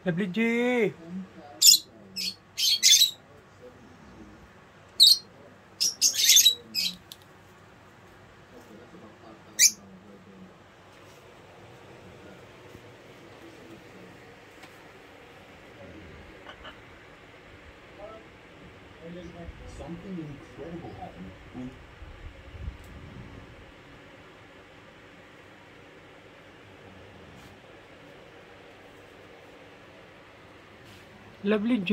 Lovely G! Something incredible happened. Lovely G!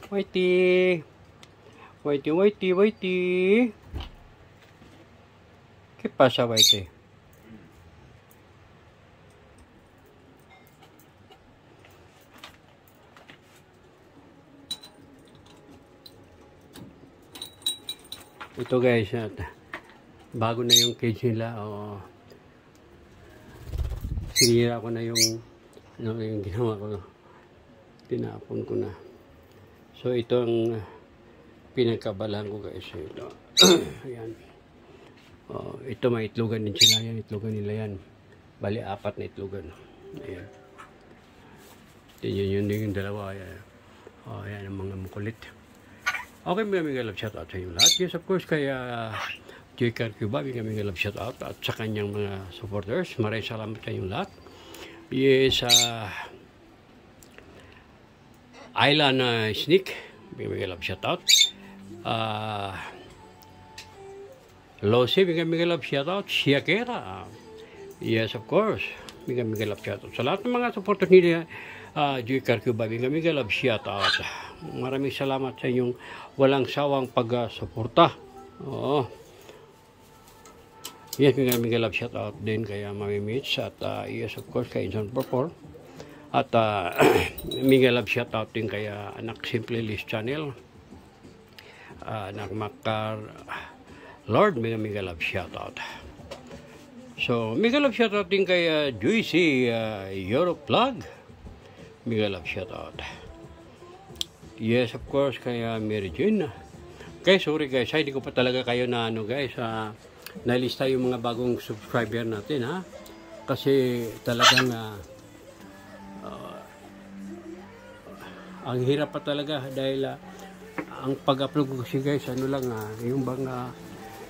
Whitey! Whitey, Whitey, Whitey! ¿Qué pasa, Whitey? Ito guys, bago na yung cage nila. Sinira ko na yung ginawa ko. Tinapon ko na. So ito ang pinagkabalahan ko guys. Ito. Ayan. Ito may itlogan din sila. Yan, itlogan nila yan. Bali, 4 na itlogan. Ayan. Yun yung dalawa. Ayan. Ayan ang mga makulit. Okay, mga love shout out sa inyo lahat. Yes, of course, kaya J.Car Cuba, mga love shout out at sa kanyang mga supporters. Maraming salamat sa inyo lahat. Yes, Island Sneak, mga love shout out. Losi, mga love shout out. Siakera. Yes, of course, mga love shout out. Sa lahat ng mga supporters nila, J.Car Cuba, mga love shout out. Maraming salamat sa inyong walang sawang pag-suporta. Oo. Yes, mga love shout out din kay Mami Mitch at yes, of course, kay Inson Purple. At mga love shout out din kay Anak Simple List Channel. Anak Makar Lord, mga love shout out. So, mga love shout out din kay Juicy Europe Vlog. Mga love shout out. Yes, of course, kaya Mary Jane. Guys, sorry guys, hindi ko pa talaga kayo na guys, nalista yung mga bagong subscriber natin ha. Kasi talagang ang hirap pa talaga dahil ang pag-upload ko kasi guys, yung bang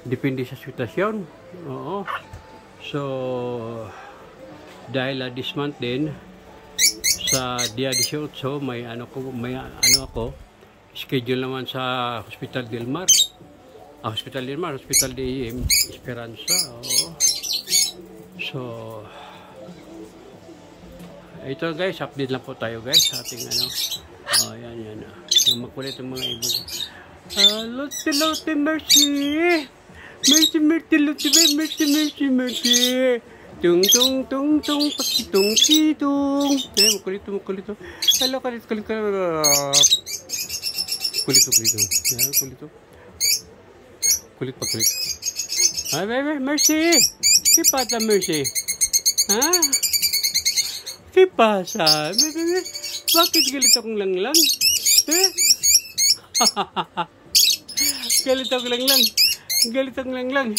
depende sa sitwasyon. Oo. So dahil this month din sa dia 18 may ako schedule naman sa Hospital Del Mar. Hospital de Esperanza. Oo. So ito guys, update lang po tayo guys sa ating yan. Yung makulit yung mga ibon. Lotte, mercy. Mercy. Tung, pakitong, kitong. Makulito. Hello, kulito. Kulito. Kulit. Ay, Mercy. ¿Qué pasa, Mercy? Ha? ¿Qué pasa? Bakit galit akong lang? Eh? Galit akong lang.